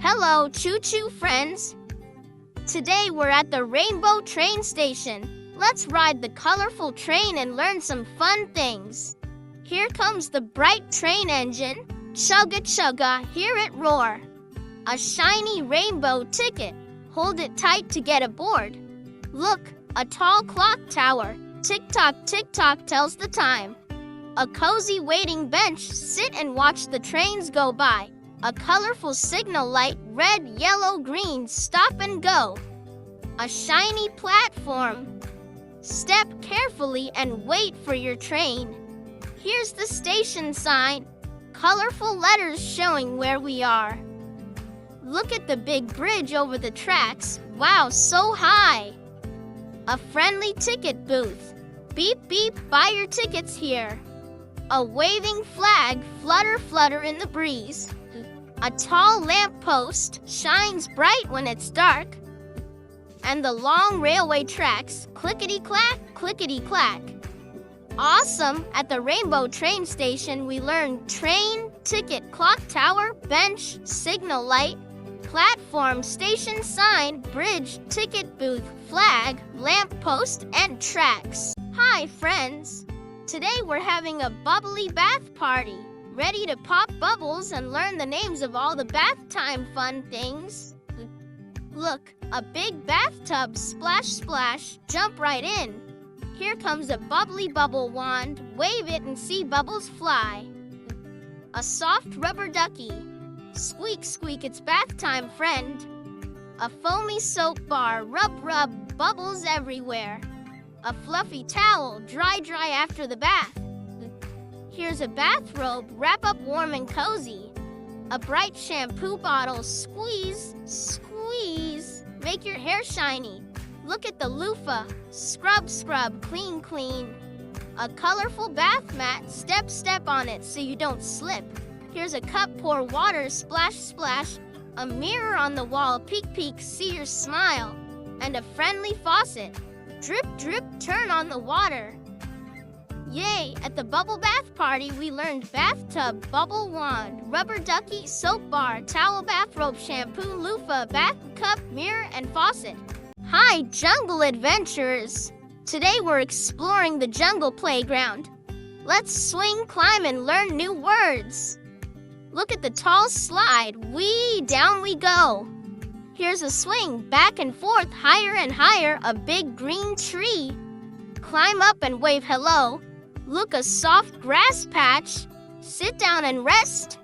Hello, choo-choo friends! Today we're at the Rainbow Train Station. Let's ride the colorful train and learn some fun things. Here comes the bright train engine. Chugga chugga, hear it roar. A shiny rainbow ticket. Hold it tight to get aboard. Look, a tall clock tower. Tick-tock, tick-tock tells the time. A cozy waiting bench. Sit and watch the trains go by. A colorful signal light, red, yellow, green, stop and go. A shiny platform. Step carefully and wait for your train. Here's the station sign, colorful letters showing where we are. Look at the big bridge over the tracks. Wow, so high. A friendly ticket booth. Beep, beep, buy your tickets here. A waving flag, flutter, flutter in the breeze. A tall lamppost shines bright when it's dark. And the long railway tracks, clickety-clack, clickety-clack. Awesome! At the Rainbow Train Station, we learned train, ticket, clock tower, bench, signal light, platform, station sign, bridge, ticket booth, flag, lamppost, and tracks. Hi, friends! Today we're having a bubbly bath party. Ready to pop bubbles and learn the names of all the bath time fun things? Look, a big bathtub, splash, splash, jump right in. Here comes a bubbly bubble wand, wave it and see bubbles fly. A soft rubber ducky, squeak, squeak, it's bath time, friend. A foamy soap bar, rub, rub, bubbles everywhere. A fluffy towel, dry, dry after the bath. Here's a bathrobe, wrap up warm and cozy. A bright shampoo bottle, squeeze, squeeze, make your hair shiny. Look at the loofah, scrub, scrub, clean, clean. A colorful bath mat, step, step on it so you don't slip. Here's a cup, pour water, splash, splash. A mirror on the wall, peek, peek, see your smile. And a friendly faucet, drip, drip, turn on the water. Yay! At the bubble bath party, we learned bathtub, bubble wand, rubber ducky, soap bar, towel, bathrobe, shampoo, loofah, bath cup, mirror, and faucet. Hi, jungle adventurers! Today we're exploring the jungle playground. Let's swing, climb, and learn new words. Look at the tall slide. Whee! Down we go. Here's a swing, back and forth, higher and higher, a big green tree. Climb up and wave hello. Look, a soft grass patch. Sit down and rest.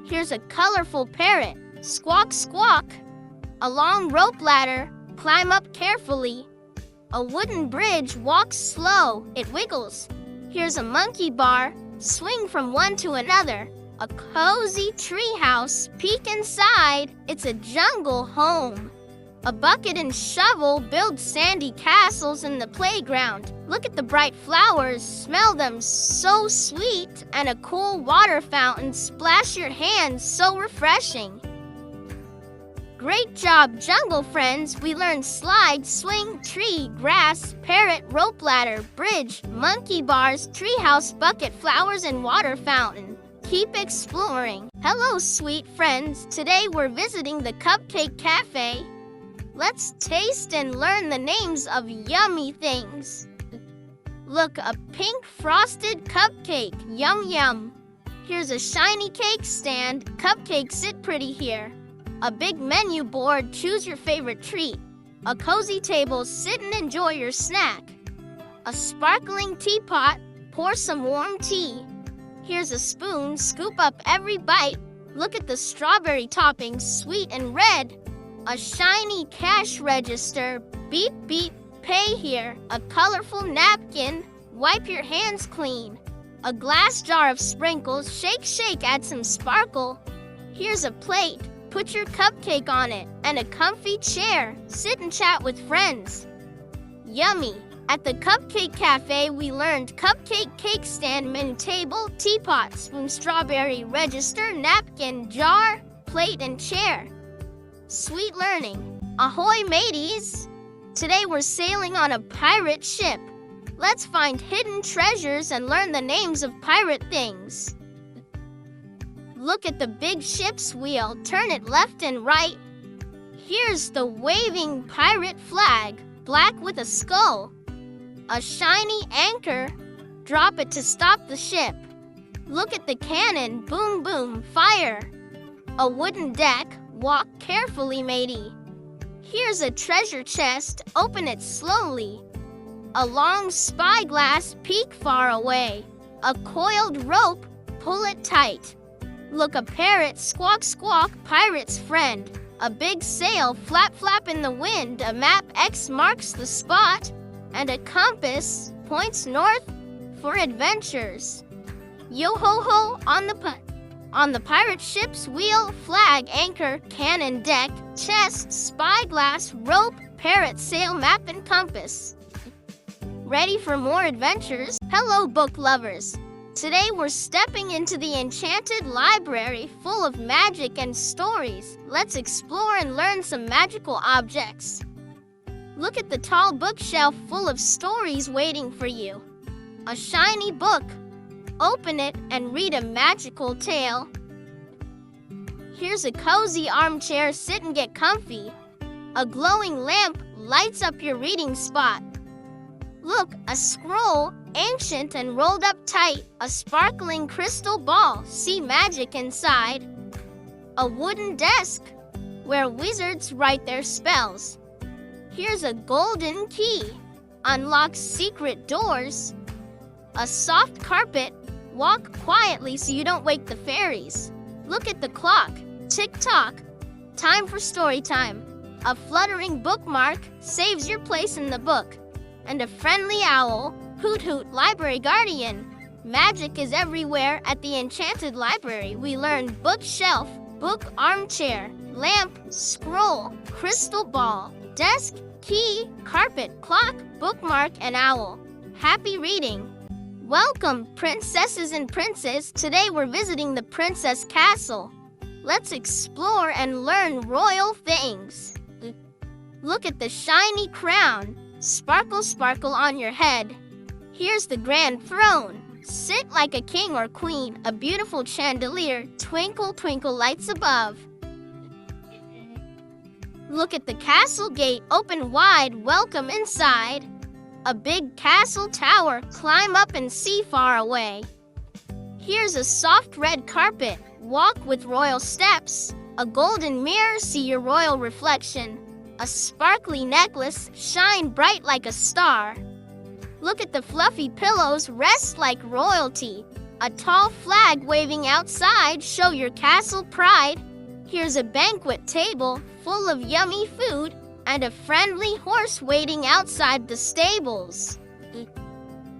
Here's a colorful parrot. Squawk, squawk. A long rope ladder. Climb up carefully. A wooden bridge. Walk slow. It wiggles. Here's a monkey bar. Swing from one to another. A cozy tree house. Peek inside. It's a jungle home. A bucket and shovel build sandy castles in the playground. Look at the bright flowers, smell them, so sweet. And a cool water fountain, splash your hands, so refreshing. Great job, jungle friends. We learned slide, swing, tree, grass, parrot, rope ladder, bridge, monkey bars, treehouse, bucket, flowers, and water fountain. Keep exploring. Hello, sweet friends. Today we're visiting the Cupcake Cafe. Let's taste and learn the names of yummy things. Look, a pink frosted cupcake. Yum, yum. Here's a shiny cake stand. Cupcakes sit pretty here. A big menu board. Choose your favorite treat. A cozy table. Sit and enjoy your snack. A sparkling teapot. Pour some warm tea. Here's a spoon. Scoop up every bite. Look at the strawberry topping. Sweet and red. A shiny cash register. Beep, beep, pay here. A colorful napkin. Wipe your hands clean. A glass jar of sprinkles. Shake, shake, add some sparkle. Here's a plate. Put your cupcake on it. And a comfy chair. Sit and chat with friends. Yummy! At the Cupcake Cafe, we learned cupcake, cake stand, menu table, teapot, spoon, strawberry, register, napkin, jar, plate, and chair. Sweet learning. Ahoy, mateys! Today we're sailing on a pirate ship. Let's find hidden treasures and learn the names of pirate things. Look at the big ship's wheel, turn it left and right. Here's the waving pirate flag, black with a skull. A shiny anchor, drop it to stop the ship. Look at the cannon, boom boom, fire. A wooden deck, walk carefully matey. Here's a treasure chest, open it slowly. A long spyglass, peek far away. A coiled rope, pull it tight. Look, a parrot, squawk squawk, pirate's friend. A big sail, flap flap in the wind. A map, X marks the spot. And a compass, points north for adventures. Yo ho ho on the pirate ship's wheel, flag, anchor, cannon, deck, chest, spyglass, rope, parrot, sail, map, and compass. Ready for more adventures? Hello, book lovers! Today we're stepping into the enchanted library full of magic and stories. Let's explore and learn some magical objects. Look at the tall bookshelf full of stories waiting for you. A shiny book. Open it and read a magical tale. Here's a cozy armchair, sit and get comfy. A glowing lamp lights up your reading spot. Look, a scroll, ancient and rolled up tight. A sparkling crystal ball, see magic inside. A wooden desk, where wizards write their spells. Here's a golden key, unlocks secret doors. A soft carpet, walk quietly so you don't wake the fairies. Look at the clock, tick-tock, time for story time. A fluttering bookmark saves your place in the book. And a friendly owl, hoot hoot, library guardian. Magic is everywhere at the enchanted library. We learn bookshelf, book, armchair, lamp, scroll, crystal ball, desk, key, carpet, clock, bookmark, and owl. Happy reading! Welcome, princesses and princes. Today we're visiting the princess castle. Let's explore and learn royal things. Look at the shiny crown. Sparkle, sparkle on your head. Here's the grand throne. Sit like a king or queen. A beautiful chandelier. Twinkle, twinkle lights above. Look at the castle gate. Open wide. Welcome inside. A big castle tower. Climb up and see far away. Here's a soft red carpet. Walk with royal steps. A golden mirror. See your royal reflection. A sparkly necklace, shine bright like a star. Look at the fluffy pillows, rest like royalty. A tall flag waving outside, show your castle pride. Here's a banquet table full of yummy food and a friendly horse waiting outside the stables.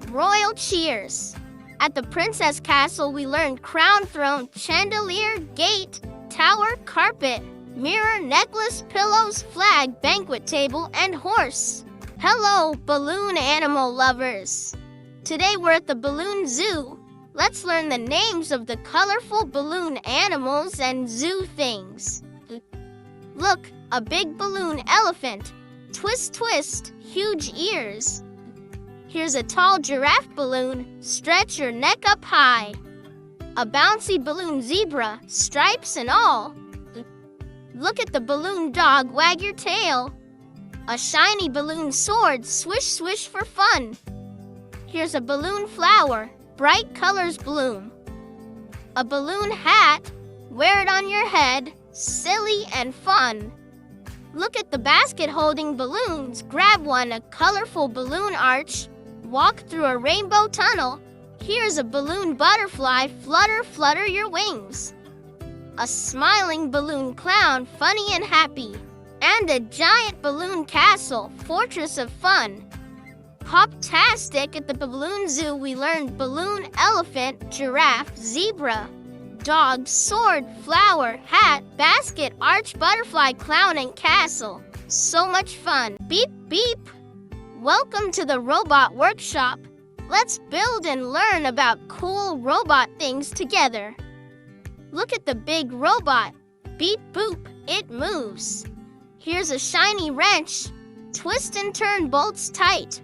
Royal cheers. At the princess castle, we learned crown, throne, chandelier, gate, tower, carpet, mirror, necklace, pillows, flag, banquet table, and horse. Hello, balloon animal lovers! Today we're at the balloon zoo. Let's learn the names of the colorful balloon animals and zoo things. Look, a big balloon elephant. Twist, twist, huge ears. Here's a tall giraffe balloon. Stretch your neck up high. A bouncy balloon zebra, stripes and all. Look at the balloon dog, wag your tail. A shiny balloon sword, swish swish for fun. Here's a balloon flower, bright colors bloom. A balloon hat, wear it on your head, silly and fun. Look at the basket holding balloons, grab one, a colorful balloon arch. Walk through a rainbow tunnel. Here's a balloon butterfly, flutter, flutter your wings. A smiling balloon clown, funny and happy. And a giant balloon castle, fortress of fun. Pop-tastic at the balloon zoo, we learned balloon elephant, giraffe, zebra, dog, sword, flower, hat, basket, arch, butterfly, clown, and castle. So much fun. Beep, beep. Welcome to the robot workshop. Let's build and learn about cool robot things together. Look at the big robot. Beep boop, it moves. Here's a shiny wrench. Twist and turn bolts tight.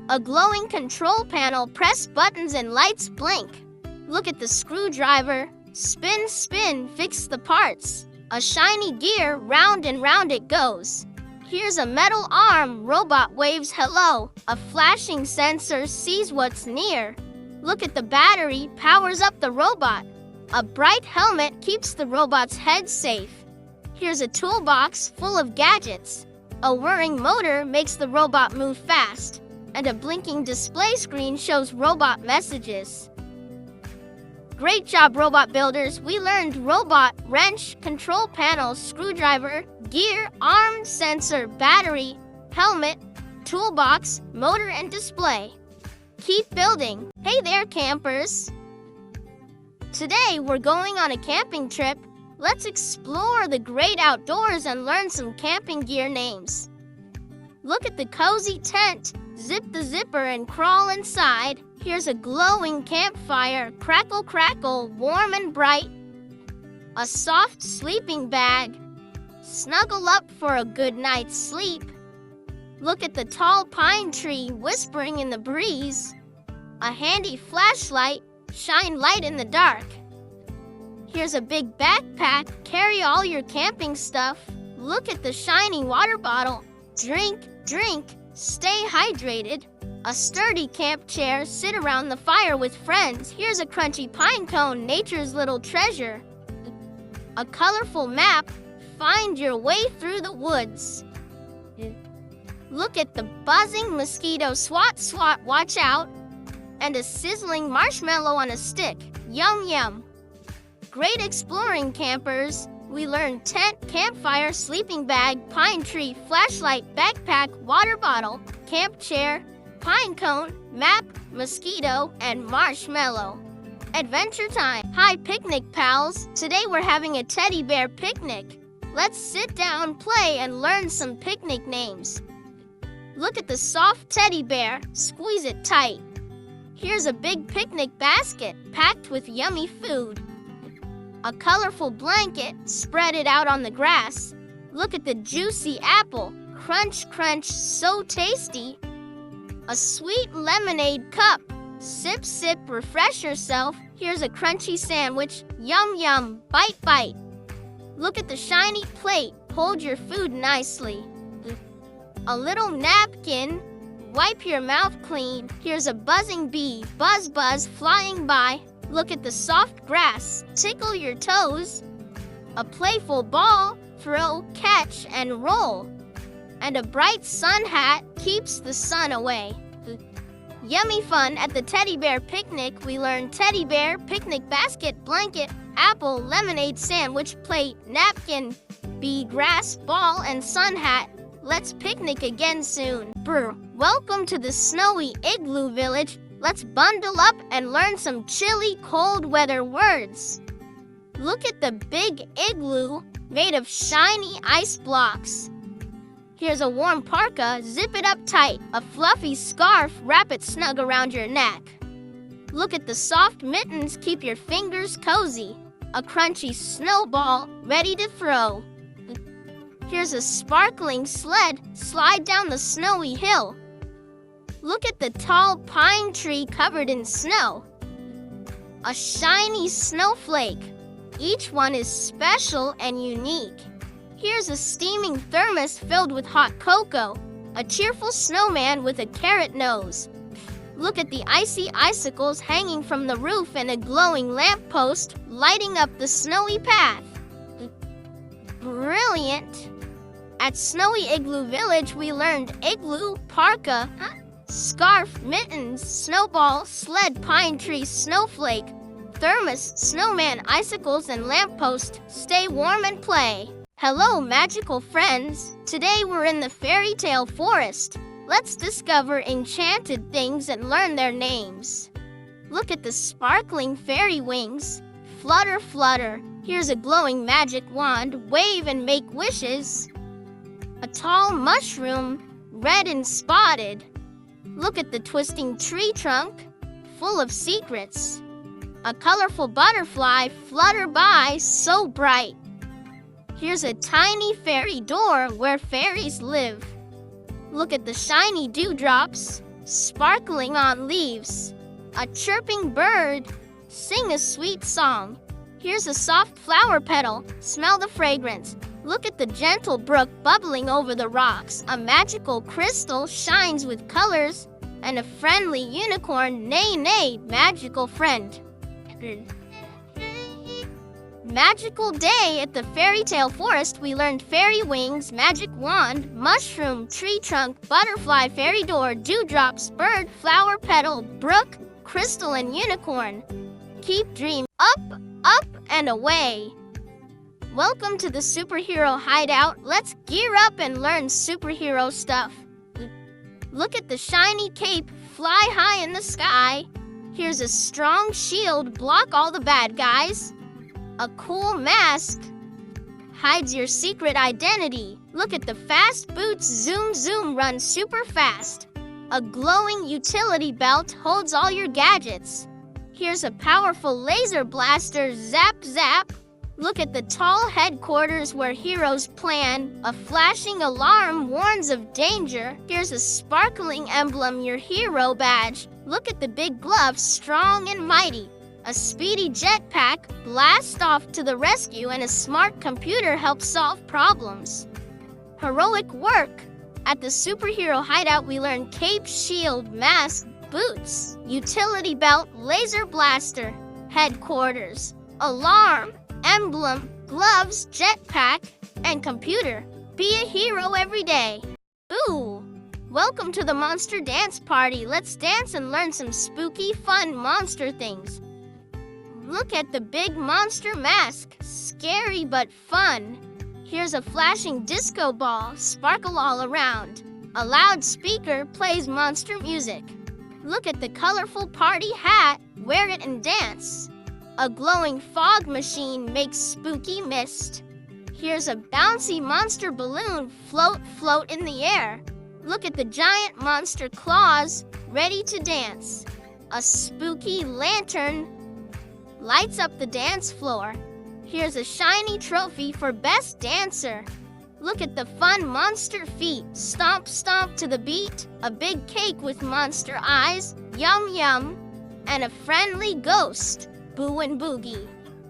A glowing control panel, press buttons and lights blink. Look at the screwdriver. Spin, spin, fix the parts. A shiny gear, round and round it goes. Here's a metal arm, robot waves hello. A flashing sensor sees what's near. Look at the battery, powers up the robot. A bright helmet keeps the robot's head safe. Here's a toolbox full of gadgets. A whirring motor makes the robot move fast. And a blinking display screen shows robot messages. Great job, robot builders! We learned robot, wrench, control panel, screwdriver, gear, arm, sensor, battery, helmet, toolbox, motor, and display. Keep building! Hey there, campers! Today, we're going on a camping trip. Let's explore the great outdoors and learn some camping gear names. Look at the cozy tent. Zip the zipper and crawl inside. Here's a glowing campfire. Crackle, crackle, warm and bright. A soft sleeping bag. Snuggle up for a good night's sleep. Look at the tall pine tree whispering in the breeze. A handy flashlight. Shine light in the dark. Here's a big backpack. Carry all your camping stuff. Look at the shiny water bottle. Drink, drink. Stay hydrated. A sturdy camp chair. Sit around the fire with friends. Here's a crunchy pine cone, nature's little treasure. A colorful map. Find your way through the woods. Look at the buzzing mosquito. Swat, swat, watch out. And a sizzling marshmallow on a stick. Yum, yum. Great exploring, campers. We learned tent, campfire, sleeping bag, pine tree, flashlight, backpack, water bottle, camp chair, pine cone, map, mosquito, and marshmallow. Adventure time! Hi, picnic pals! Today we're having a teddy bear picnic. Let's sit down, play, and learn some picnic names. Look at the soft teddy bear. Squeeze it tight. Here's a big picnic basket packed with yummy food. A colorful blanket, spread it out on the grass. Look at the juicy apple. Crunch, crunch, so tasty. A sweet lemonade cup. Sip, sip, refresh yourself. Here's a crunchy sandwich. Yum, yum, bite, bite. Look at the shiny plate. Hold your food nicely. A little napkin. Wipe your mouth clean. Here's a buzzing bee. Buzz, buzz, flying by. Look at the soft grass. Tickle your toes. A playful ball. Throw, catch, and roll. And a bright sun hat keeps the sun away. Yummy fun at the teddy bear picnic. We learned teddy bear, picnic basket, blanket, apple, lemonade, sandwich, plate, napkin, bee, grass, ball, and sun hat. Let's picnic again soon. Brr. Welcome to the snowy igloo village. Let's bundle up and learn some chilly, cold weather words. Look at the big igloo made of shiny ice blocks. Here's a warm parka, zip it up tight. A fluffy scarf, wrap it snug around your neck. Look at the soft mittens, keep your fingers cozy. A crunchy snowball, ready to throw. Here's a sparkling sled, slide down the snowy hill. Look at the tall pine tree covered in snow. A shiny snowflake. Each one is special and unique. Here's a steaming thermos filled with hot cocoa. A cheerful snowman with a carrot nose. Look at the icy icicles hanging from the roof and a glowing lamppost lighting up the snowy path. Brilliant! At Snowy Igloo Village, we learned igloo, parka, scarf, mittens, snowball, sled, pine tree, snowflake, thermos, snowman, icicles, and lamppost. Stay warm and play. Hello, magical friends. Today we're in the fairy tale forest. Let's discover enchanted things and learn their names. Look at the sparkling fairy wings. Flutter, flutter. Here's a glowing magic wand. Wave and make wishes. A tall mushroom, red and spotted. Look at the twisting tree trunk, full of secrets. A colorful butterfly, flutter by, so bright. Here's a tiny fairy door where fairies live. Look at the shiny dewdrops, sparkling on leaves. A chirping bird, sing a sweet song. Here's a soft flower petal. Smell the fragrance. Look at the gentle brook bubbling over the rocks. A magical crystal shines with colors. And a friendly unicorn, nay, nay, magical friend. Magical day at the fairy tale forest. We learned fairy wings, magic wand, mushroom, tree trunk, butterfly, fairy door, dewdrops, bird, flower petal, brook, crystal, and unicorn. Keep dreaming up, up, and away. Welcome to the Superhero Hideout. Let's gear up and learn superhero stuff. Look at the shiny cape, fly high in the sky. Here's a strong shield, block all the bad guys. A cool mask hides your secret identity. Look at the fast boots, zoom, zoom, run super fast. A glowing utility belt holds all your gadgets. Here's a powerful laser blaster, zap, zap. Look at the tall headquarters where heroes plan. A flashing alarm warns of danger. Here's a sparkling emblem, your hero badge. Look at the big gloves, strong and mighty. A speedy jetpack, blast off to the rescue, and a smart computer helps solve problems. Heroic work. At the Superhero Hideout, we learn cape, shield, mask, boots, utility belt, laser blaster, headquarters, alarm, emblem, gloves, jetpack, and computer. Be a hero every day. Ooh! Welcome to the Monster Dance Party. Let's dance and learn some spooky, fun monster things. Look at the big monster mask. Scary but fun. Here's a flashing disco ball, sparkle all around. A loudspeaker plays monster music. Look at the colorful party hat. Wear it and dance. A glowing fog machine makes spooky mist. Here's a bouncy monster balloon. Float, float in the air. Look at the giant monster claws, ready to dance. A spooky lantern lights up the dance floor. Here's a shiny trophy for best dancer. Look at the fun monster feet. Stomp, stomp to the beat. A big cake with monster eyes. Yum, yum. And a friendly ghost. Boo and boogie.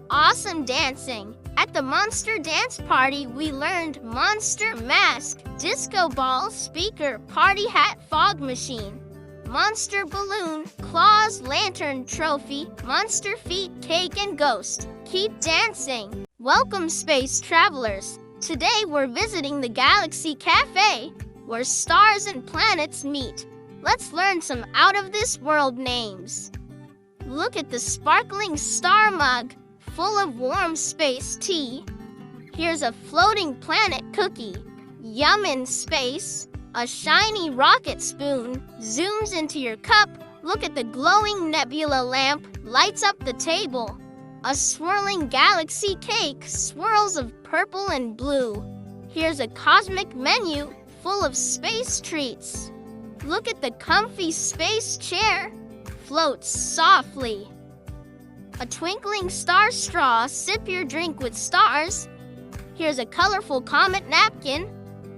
Awesome dancing. At the Monster Dance Party, we learned monster mask, disco ball, speaker, party hat, fog machine, monster balloon, claws, lantern, trophy, monster feet, cake, and ghost. Keep dancing. Welcome, space travelers. Today we're visiting the Galaxy Cafe, where stars and planets meet. Let's learn some out-of-this-world names. Look at the sparkling star mug, full of warm space tea. Here's a floating planet cookie. Yum in space. A shiny rocket spoon zooms into your cup. Look at the glowing nebula lamp, lights up the table. A swirling galaxy cake, swirls of purple and blue. Here's a cosmic menu full of space treats. Look at the comfy space chair, floats softly. A twinkling star straw, sip your drink with stars. Here's a colorful comet napkin,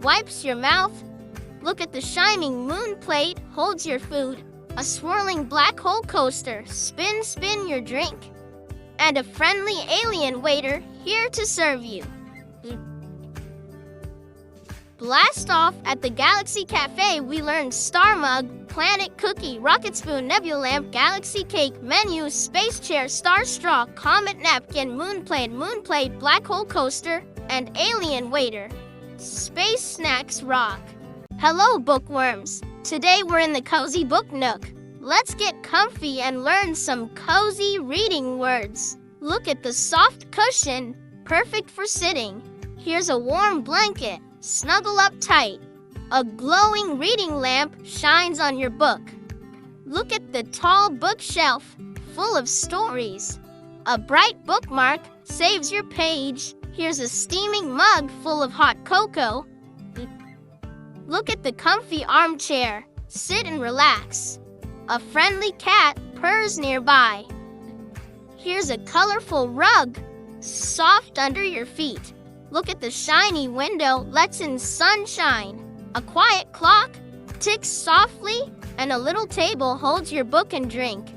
wipes your mouth. Look at the shining moon plate, holds your food. A swirling black hole coaster, spin, spin your drink. And a friendly alien waiter, here to serve you. Blast off at the Galaxy Cafe, we learned star mug, planet cookie, rocket spoon, nebula lamp, galaxy cake, menu, space chair, star straw, comet napkin, moon plate, black hole coaster, and alien waiter. Space snacks rock. Hello, bookworms. Today we're in the Cozy Book Nook. Let's get comfy and learn some cozy reading words. Look at the soft cushion, perfect for sitting. Here's a warm blanket. Snuggle up tight. A glowing reading lamp shines on your book. Look at the tall bookshelf, full of stories. A bright bookmark saves your page. Here's a steaming mug full of hot cocoa. Look at the comfy armchair. Sit and relax. A friendly cat purrs nearby. Here's a colorful rug, soft under your feet. Look at the shiny window, lets in sunshine. A quiet clock ticks softly, and a little table holds your book and drink.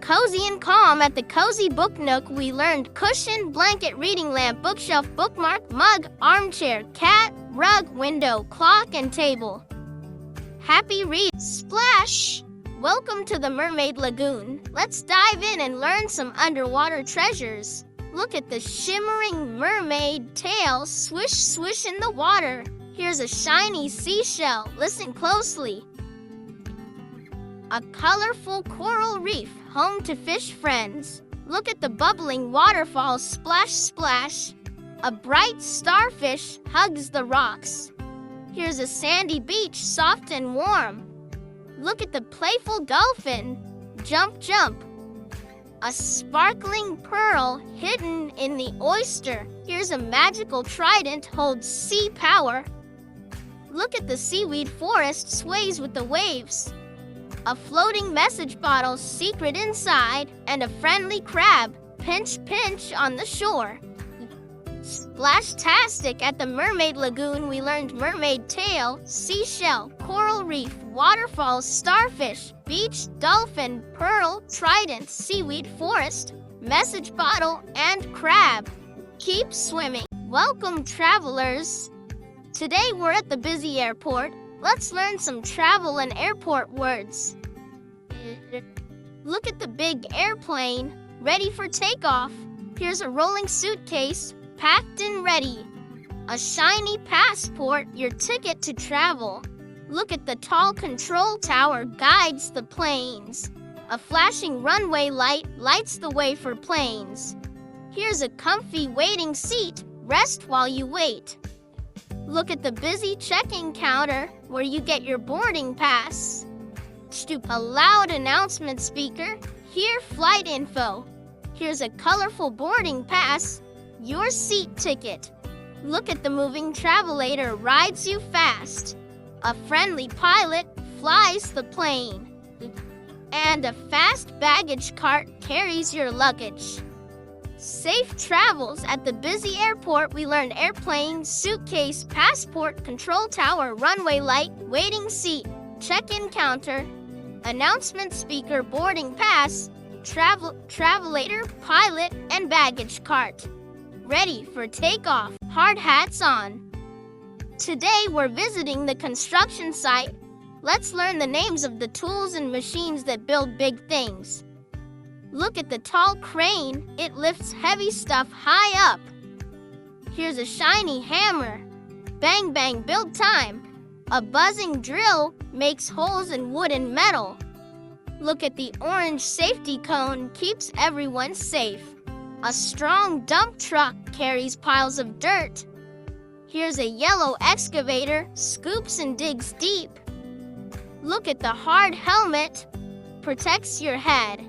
cozy and calm at the Cozy Book Nook. We learned cushion, blanket, reading lamp, bookshelf, bookmark, mug, armchair, cat, rug, window, clock, and table. Happy read. Splash! Welcome to the Mermaid Lagoon. Let's dive in and learn some underwater treasures. Look at the shimmering mermaid tail swish swish in the water. Here's a shiny seashell. Listen closely. A colorful coral reef, home to fish friends. Look at the bubbling waterfall, splash, splash. A bright starfish hugs the rocks. Here's a sandy beach, soft and warm. Look at the playful dolphin, jump, jump. A sparkling pearl hidden in the oyster. Here's a magical trident, holds sea power. Look at the seaweed forest, sways with the waves. A floating message bottle, secret inside, and a friendly crab, pinch, pinch on the shore. Splash-tastic at the Mermaid Lagoon. We learned mermaid tail, seashell, coral reef, waterfalls, starfish, beach, dolphin, pearl, trident, seaweed forest, message bottle, and crab. Keep swimming. Welcome, travelers. Today we're at the busy airport. Let's learn some travel and airport words. Look at the big airplane, ready for takeoff. Here's a rolling suitcase, packed and ready. A shiny passport, your ticket to travel. Look at the tall control tower, guides the planes. A flashing runway light lights the way for planes. Here's a comfy waiting seat, rest while you wait. Look at the busy check-in counter where you get your boarding pass. A loud announcement speaker, hear flight info. Here's a colorful boarding pass, your seat ticket. Look at the moving travelator, rides you fast. A friendly pilot flies the plane. And a fast baggage cart carries your luggage. Safe travels at the busy airport. We learned airplane, suitcase, passport, control tower, runway light, waiting seat, check-in counter, announcement speaker, boarding pass, travelator, pilot, and baggage cart. Ready for takeoff. Hard hats on. Today we're visiting the construction site. Let's learn the names of the tools and machines that build big things. Look at the tall crane. It lifts heavy stuff high up. Here's a shiny hammer. Bang, bang, build time. A buzzing drill makes holes in wood and metal. Look at the orange safety cone, keeps everyone safe. A strong dump truck carries piles of dirt. Here's a yellow excavator, scoops and digs deep. Look at the hard helmet, protects your head.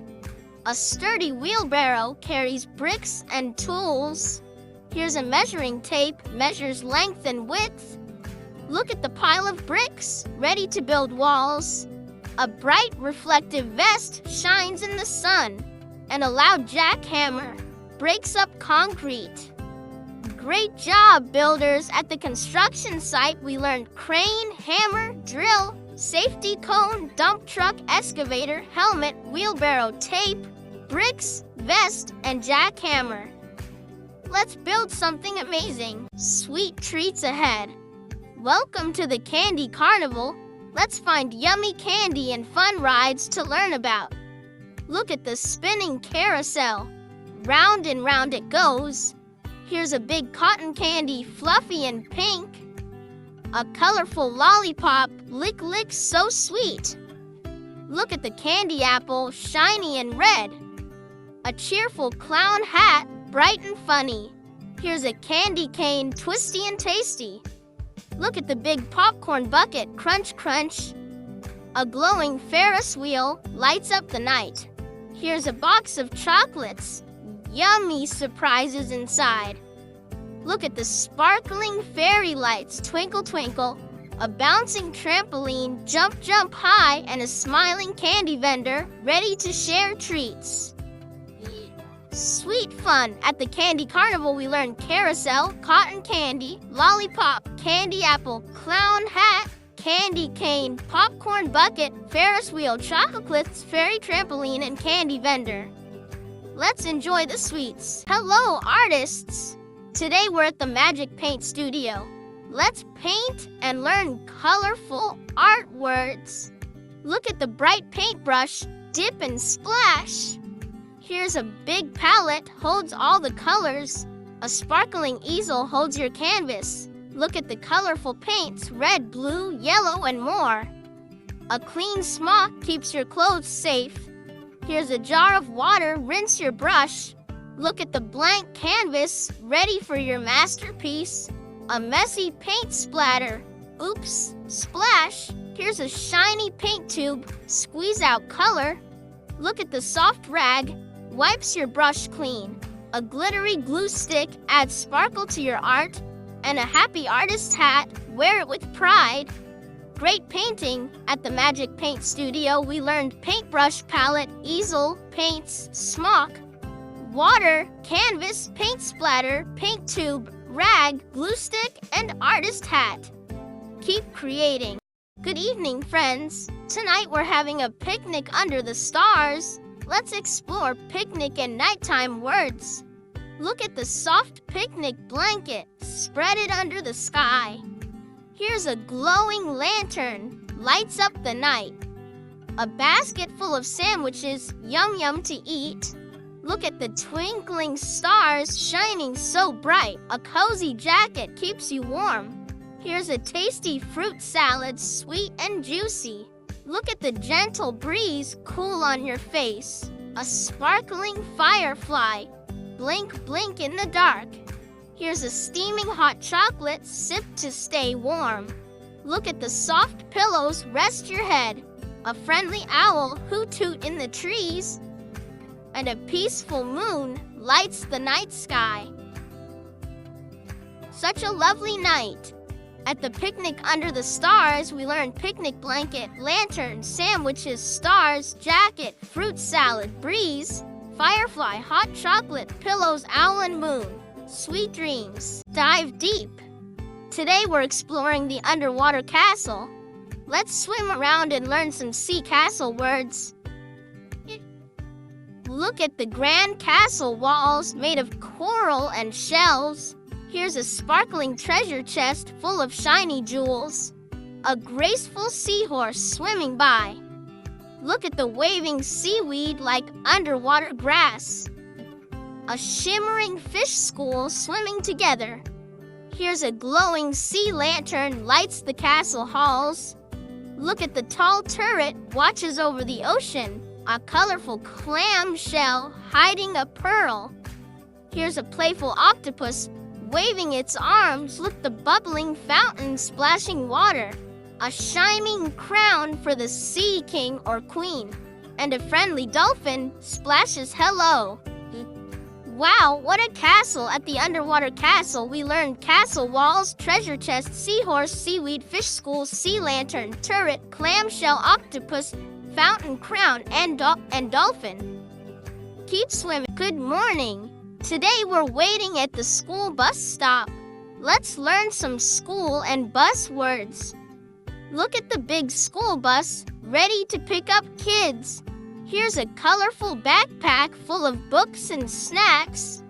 A sturdy wheelbarrow carries bricks and tools. Here's a measuring tape, measures length and width. Look at the pile of bricks, ready to build walls. A bright reflective vest shines in the sun. And a loud jackhammer breaks up concrete. Great job, builders! At the construction site, we learned crane, hammer, drill, safety cone, dump truck, excavator, helmet, wheelbarrow, tape, bricks, vest, and jackhammer. Let's build something amazing. Sweet treats ahead. Welcome to the Candy Carnival. Let's find yummy candy and fun rides to learn about. Look at the spinning carousel. Round and round it goes. Here's a big cotton candy, fluffy and pink. A colorful lollipop, lick, lick, so sweet. Look at the candy apple, shiny and red. A cheerful clown hat, bright and funny. Here's a candy cane, twisty and tasty. Look at the big popcorn bucket, crunch, crunch. A glowing Ferris wheel lights up the night. Here's a box of chocolates, yummy surprises inside. Look at the sparkling fairy lights, twinkle, twinkle. A bouncing trampoline, jump, jump high, and a smiling candy vendor ready to share treats. Sweet fun! At the Candy Carnival, we learned carousel, cotton candy, lollipop, candy apple, clown hat, candy cane, popcorn bucket, Ferris wheel, chocolates, fairy trampoline, and candy vendor. Let's enjoy the sweets. Hello, artists! Today we're at the Magic Paint Studio. Let's paint and learn colorful art words. Look at the bright paintbrush, dip and splash. Here's a big palette, holds all the colors. A sparkling easel holds your canvas. Look at the colorful paints, red, blue, yellow, and more. A clean smock keeps your clothes safe. Here's a jar of water, rinse your brush. Look at the blank canvas, ready for your masterpiece. A messy paint splatter. Oops, splash. Here's a shiny paint tube, squeeze out color. Look at the soft rag, wipes your brush clean. A glittery glue stick adds sparkle to your art. And a happy artist's hat, wear it with pride. Great painting! At the Magic Paint Studio, we learned paintbrush, palette, easel, paints, smock, water, canvas, paint splatter, paint tube, rag, glue stick, and artist hat. Keep creating. Good evening, friends. Tonight we're having a picnic under the stars. Let's explore picnic and nighttime words. Look at the soft picnic blanket. Spread it under the sky. Here's a glowing lantern. Lights up the night. A basket full of sandwiches. Yum yum to eat. Look at the twinkling stars shining so bright. A cozy jacket keeps you warm. Here's a tasty fruit salad, sweet and juicy. Look at the gentle breeze, cool on your face. A sparkling firefly. Blink, blink in the dark. Here's a steaming hot chocolate, sip to stay warm. Look at the soft pillows, rest your head. A friendly owl, hoot hoot in the trees. And a peaceful moon lights the night sky. Such a lovely night. At the picnic under the stars, we learned picnic blanket, lantern, sandwiches, stars, jacket, fruit salad, breeze, firefly, hot chocolate, pillows, owl and moon. Sweet dreams. Dive deep. Today we're exploring the underwater castle. Let's swim around and learn some sea castle words. Look at the grand castle walls made of coral and shells. Here's a sparkling treasure chest full of shiny jewels. A graceful seahorse swimming by. Look at the waving seaweed like underwater grass. A shimmering fish school swimming together. Here's a glowing sea lantern lights the castle halls. Look at the tall turret watches over the ocean. A colorful clam shell hiding a pearl. Here's a playful octopus waving its arms. Look, the bubbling fountain splashing water. A shining crown for the sea king or queen. And a friendly dolphin splashes hello. Wow, what a castle! At the underwater castle, we learned castle walls, treasure chest, seahorse, seaweed, fish school, sea lantern, turret, clamshell, octopus, fountain, crown, and dolphin. Keep swimming. Good morning. Today we're waiting at the school bus stop. Let's learn some school and bus words. Look at the big school bus, ready to pick up kids. Here's a colorful backpack full of books and snacks.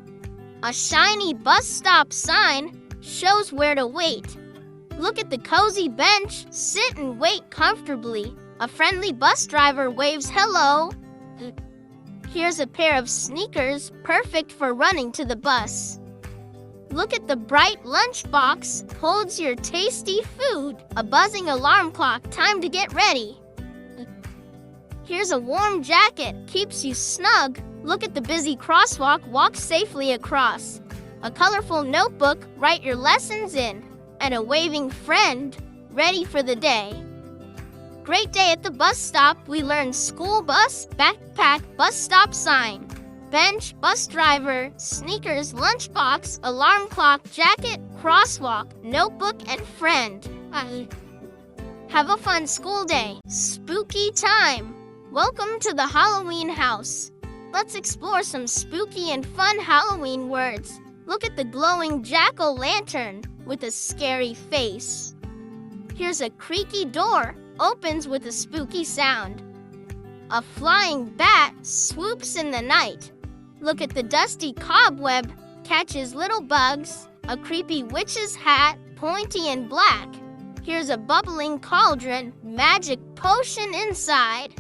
A shiny bus stop sign shows where to wait. Look at the cozy bench, sit and wait comfortably. A friendly bus driver waves hello. Here's a pair of sneakers, perfect for running to the bus. Look at the bright lunchbox, holds your tasty food. A buzzing alarm clock, time to get ready. Here's a warm jacket, keeps you snug. Look at the busy crosswalk, walk safely across. A colorful notebook, write your lessons in. And a waving friend, ready for the day. Great day at the bus stop. We learned school bus, backpack, bus stop sign. Bench, bus driver, sneakers, lunchbox, alarm clock, jacket, crosswalk, notebook, and friend. Have a fun school day. Spooky time. Welcome to the Halloween house. Let's explore some spooky and fun Halloween words. Look at the glowing jack-o'-lantern with a scary face. Here's a creaky door, opens with a spooky sound. A flying bat swoops in the night. Look at the dusty cobweb, catches little bugs. A creepy witch's hat, pointy and black. Here's a bubbling cauldron, magic potion inside.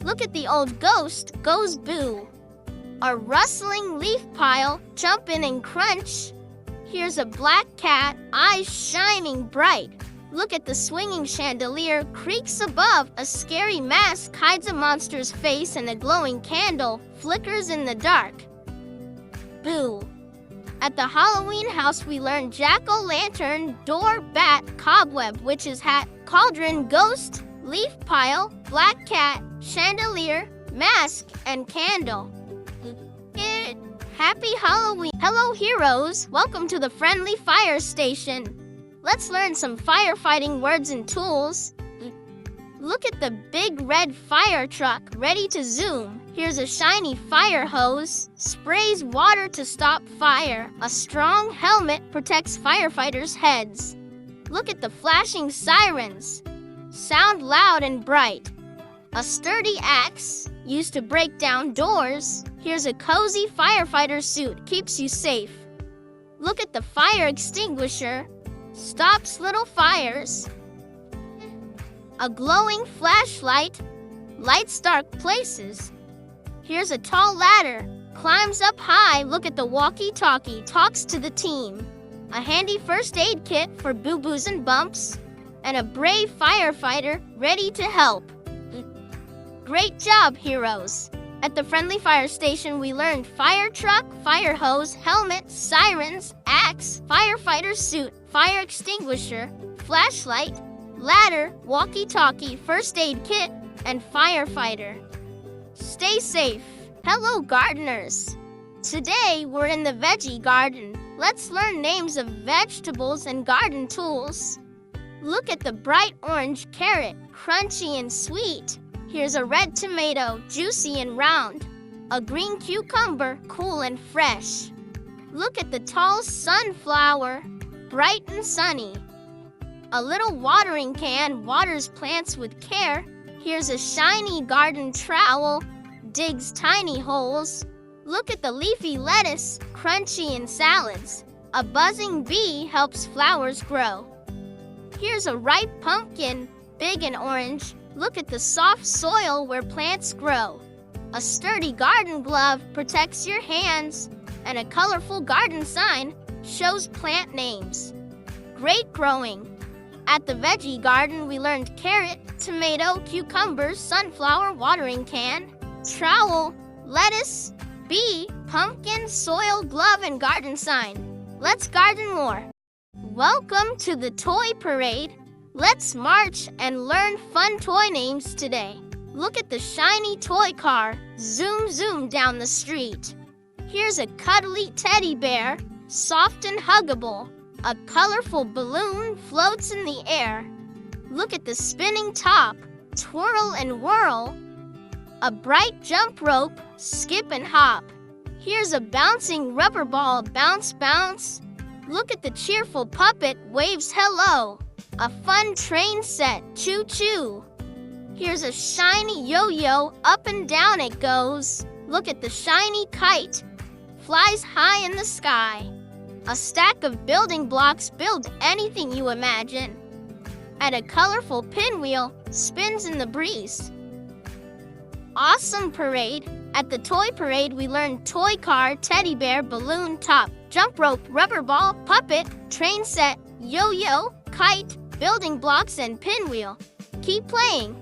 Look at the old ghost, goes boo. A rustling leaf pile, jump in and crunch. Here's a black cat, eyes shining bright. Look at the swinging chandelier, creaks above. A scary mask hides a monster's face, and a glowing candle flickers in the dark. Boo. At the Halloween house, we learn jack-o'-lantern, door, bat, cobweb, witch's hat, cauldron, ghost, leaf pile, black cat, chandelier, mask, and candle. Happy Halloween! Hello, heroes! Welcome to the friendly fire station. Let's learn some firefighting words and tools. Look at the big red fire truck, ready to zoom. Here's a shiny fire hose, sprays water to stop fire. A strong helmet protects firefighters' heads. Look at the flashing sirens, sound loud and bright. A sturdy axe, used to break down doors. Here's a cozy firefighter suit, keeps you safe. Look at the fire extinguisher, stops little fires. A glowing flashlight, lights dark places. Here's a tall ladder, climbs up high. Look at the walkie-talkie, talks to the team. A handy first aid kit for boo-boos and bumps. And a brave firefighter ready to help. Great job, heroes! At the friendly fire station, we learned fire truck, fire hose, helmet, sirens, axe, firefighter suit, fire extinguisher, flashlight, ladder, walkie-talkie, first aid kit, and firefighter. Stay safe. Hello, gardeners. Today, we're in the veggie garden. Let's learn names of vegetables and garden tools. Look at the bright orange carrot, crunchy and sweet. Here's a red tomato, juicy and round. A green cucumber, cool and fresh. Look at the tall sunflower, bright and sunny. A little watering can waters plants with care. Here's a shiny garden trowel, digs tiny holes. Look at the leafy lettuce, crunchy in salads. A buzzing bee helps flowers grow. Here's a ripe pumpkin, big and orange. Look at the soft soil where plants grow. A sturdy garden glove protects your hands, and a colorful garden sign shows plant names. Great growing! At the veggie garden, we learned carrot, tomato, cucumber, sunflower, watering can, trowel, lettuce, bee, pumpkin, soil, glove, and garden sign. Let's garden more! Welcome to the toy parade. Let's march and learn fun toy names today. Look at the shiny toy car, zoom zoom down the street. Here's a cuddly teddy bear, soft and huggable. A colorful balloon floats in the air. Look at the spinning top, twirl and whirl. A bright jump rope, skip and hop. Here's a bouncing rubber ball, bounce bounce. Look at the cheerful puppet, waves hello. A fun train set, choo-choo. Here's a shiny yo-yo, up and down it goes. Look at the shiny kite, flies high in the sky. A stack of building blocks, build anything you imagine. And a colorful pinwheel spins in the breeze. Awesome parade! At the toy parade, we learned toy car, teddy bear, balloon top, jump rope, rubber ball, puppet, train set, yo-yo, kite, building blocks, and pinwheel. Keep playing!